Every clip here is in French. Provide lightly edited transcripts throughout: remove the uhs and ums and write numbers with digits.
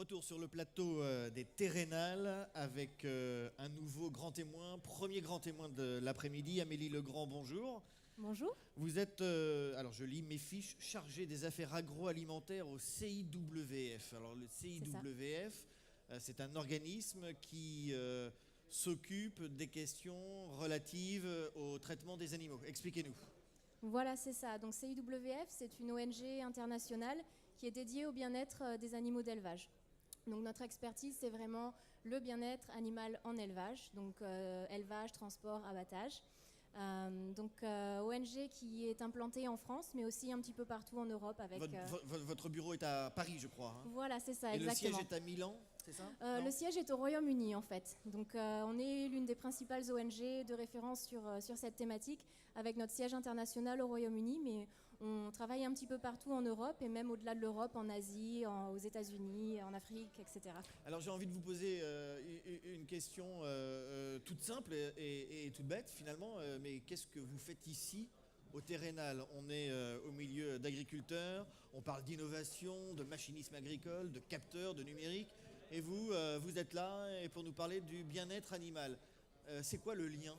retour sur le plateau des Terrénales avec un nouveau grand témoin, premier grand témoin de l'après-midi, Amélie Legrand, bonjour. Bonjour. Vous êtes, alors je lis mes fiches, chargée des affaires agroalimentaires au CIWF. Alors le CIWF, c'est un organisme qui s'occupe des questions relatives au traitement des animaux. Expliquez-nous. Voilà, c'est ça. Donc CIWF, c'est une ONG internationale qui est dédiée au bien-être des animaux d'élevage. Donc notre expertise, c'est vraiment le bien-être animal en élevage, donc élevage, transport, abattage. ONG qui est implantée en France, mais aussi un petit peu partout en Europe. Avec, votre bureau est à Paris, je crois. Hein. Voilà, c'est ça, Et exactement. le siège est à Milan, c'est ça Le siège est au Royaume-Uni, en fait. Donc on est l'une des principales ONG de référence sur cette thématique, avec notre siège international au Royaume-Uni, mais on travaille un petit peu partout en Europe, et même au-delà de l'Europe, en Asie, aux États-Unis, en Afrique, etc. Alors j'ai envie de vous poser une question toute simple et toute bête, finalement, mais qu'est-ce que vous faites ici au Terrénal? On est au milieu d'agriculteurs, on parle d'innovation, de machinisme agricole, de capteurs, de numérique, et vous, vous êtes là et pour nous parler du bien-être animal. C'est quoi le lien ?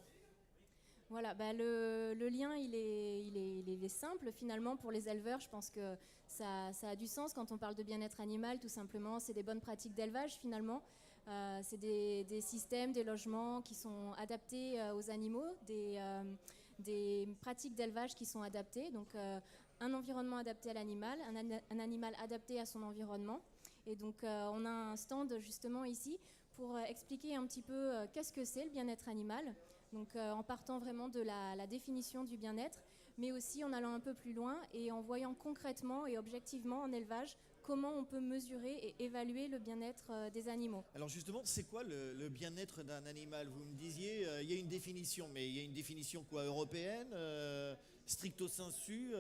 Voilà, le lien, il est simple finalement pour les éleveurs. Je pense que ça a du sens quand on parle de bien-être animal, tout simplement. C'est des bonnes pratiques d'élevage finalement. C'est des systèmes, des logements qui sont adaptés aux animaux, des pratiques d'élevage qui sont adaptées. Donc un environnement adapté à l'animal, un animal adapté à son environnement. Et donc on a un stand justement ici pour expliquer un petit peu qu'est-ce que c'est le bien-être animal. Donc en partant vraiment de la définition du bien-être, mais aussi en allant un peu plus loin et en voyant concrètement et objectivement en élevage comment on peut mesurer et évaluer le bien-être des animaux. Alors justement, c'est quoi le bien-être d'un animal? Vous me disiez, il y a une définition, mais il y a une définition quoi, européenne, stricto sensu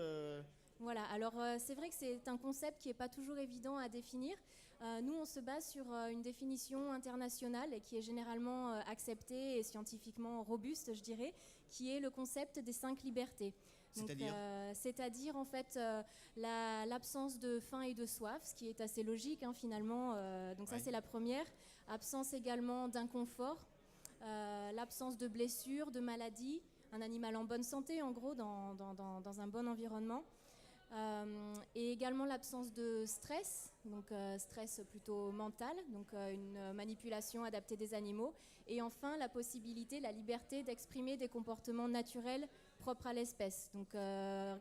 Voilà, alors c'est vrai que c'est un concept qui n'est pas toujours évident à définir. Nous, on se base sur une définition internationale et qui est généralement acceptée et scientifiquement robuste, je dirais, qui est le concept des 5 libertés. C'est-à-dire en fait l'absence de faim et de soif, ce qui est assez logique finalement. Donc ça, c'est la première. Absence également d'inconfort, l'absence de blessures, de maladies, un animal en bonne santé en gros dans un bon environnement. Et également l'absence de stress, donc stress plutôt mental, donc une manipulation adaptée des animaux. Et enfin la possibilité, la liberté d'exprimer des comportements naturels propres à l'espèce. Donc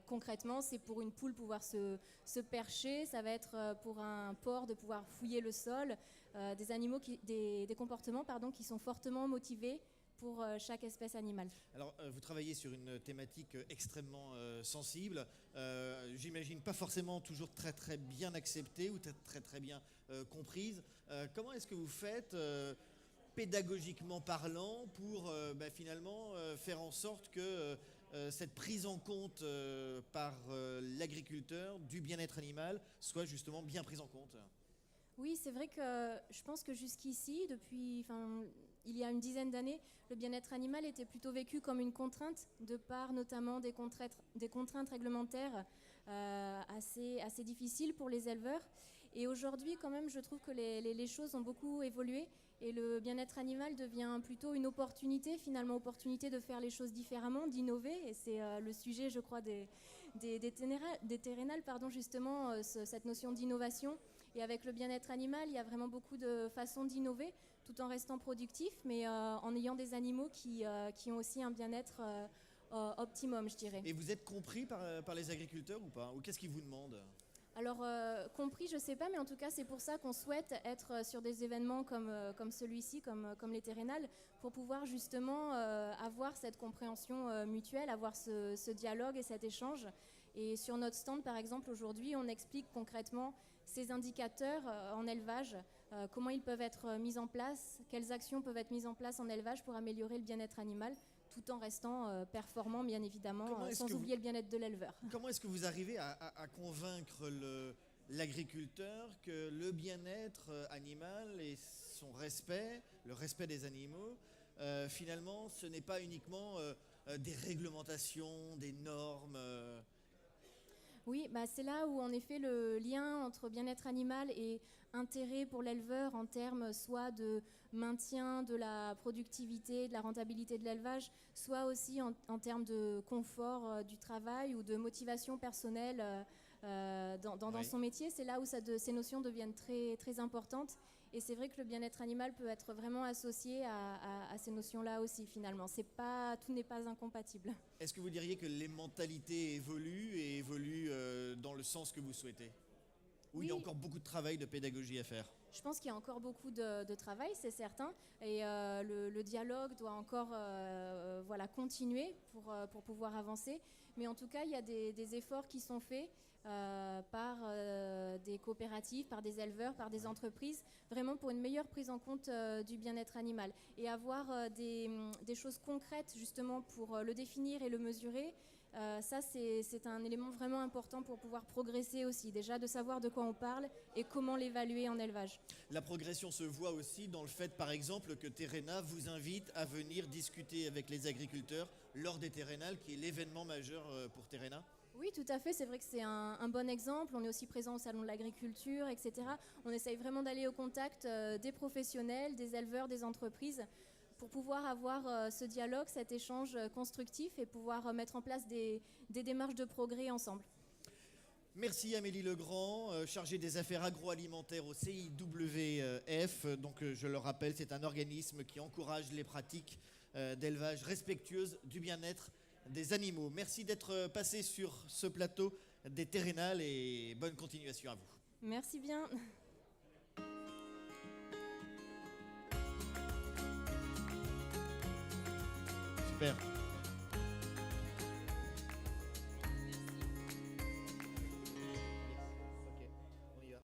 concrètement, c'est pour une poule pouvoir se percher, ça va être pour un porc de pouvoir fouiller le sol, des comportements qui sont fortement motivés pour chaque espèce animale. Alors, vous travaillez sur une thématique extrêmement sensible, j'imagine pas forcément toujours très très bien acceptée ou très très bien comprise. Comment est-ce que vous faites, pédagogiquement parlant, pour finalement faire en sorte que cette prise en compte par l'agriculteur du bien-être animal soit justement bien prise en compte ? Oui, c'est vrai que je pense que jusqu'ici, il y a une dizaine d'années, le bien-être animal était plutôt vécu comme une contrainte, de par notamment des contraintes réglementaires assez difficiles pour les éleveurs. Et aujourd'hui, quand même, je trouve que les choses ont beaucoup évolué et le bien-être animal devient plutôt une opportunité, finalement, opportunité de faire les choses différemment, d'innover. Et c'est le sujet, je crois, des Terrénales, justement, cette notion d'innovation. Et avec le bien-être animal, il y a vraiment beaucoup de façons d'innover, tout en restant productif, mais en ayant des animaux qui ont aussi un bien-être optimum, je dirais. Et vous êtes compris par les agriculteurs ou pas? Ou qu'est-ce qu'ils vous demandent? Alors, compris, je ne sais pas, mais en tout cas, c'est pour ça qu'on souhaite être sur des événements comme celui-ci, comme les Terrénales, pour pouvoir justement avoir cette compréhension mutuelle, avoir ce dialogue et cet échange. Et sur notre stand, par exemple, aujourd'hui, on explique concrètement ces indicateurs en élevage, comment ils peuvent être mis en place, quelles actions peuvent être mises en place en élevage pour améliorer le bien-être animal, tout en restant performant, bien évidemment, sans oublier le bien-être de l'éleveur. Comment est-ce que vous arrivez à convaincre l'agriculteur que le bien-être animal et son respect, le respect des animaux, finalement, ce n'est pas uniquement des réglementations, des normes Oui, bah, c'est là où en effet le lien entre bien-être animal et intérêt pour l'éleveur en termes soit de maintien de la productivité, de la rentabilité de l'élevage, soit aussi en termes de confort du travail ou de motivation personnelle dans Oui. son métier. C'est là où ces notions deviennent très, très importantes. Et c'est vrai que le bien-être animal peut être vraiment associé à ces notions-là aussi finalement. Tout n'est pas incompatible. Est-ce que vous diriez que les mentalités évoluent et évoluent dans le sens que vous souhaitez? Ou il y a Oui, encore beaucoup de travail de pédagogie à faire? je pense qu'il y a encore beaucoup de travail, c'est certain, et le dialogue doit encore voilà, continuer pour pouvoir avancer. Mais en tout cas, il y a des efforts qui sont faits par des coopératives, par des éleveurs, par des Ouais. entreprises, vraiment pour une meilleure prise en compte du bien-être animal. Et avoir des choses concrètes justement pour le définir et le mesurer. Ça, c'est un élément vraiment important pour pouvoir progresser aussi. Déjà, de savoir de quoi on parle et comment l'évaluer en élevage. La progression se voit aussi dans le fait, par exemple, que Terrena vous invite à venir discuter avec les agriculteurs lors des Terrenales, qui est l'événement majeur pour Terrena. Oui, tout à fait. C'est vrai que c'est un bon exemple. On est aussi présent au Salon de l'Agriculture, etc. On essaye vraiment d'aller au contact des professionnels, des éleveurs, des entreprises, pour pouvoir avoir ce dialogue, cet échange constructif et pouvoir mettre en place des démarches de progrès ensemble. Merci Amélie Legrand, chargée des affaires agroalimentaires au CIWF. Donc je le rappelle, c'est un organisme qui encourage les pratiques d'élevage respectueuses du bien-être des animaux. Merci d'être passé sur ce plateau des Terrenales et bonne continuation à vous. Merci bien. Super.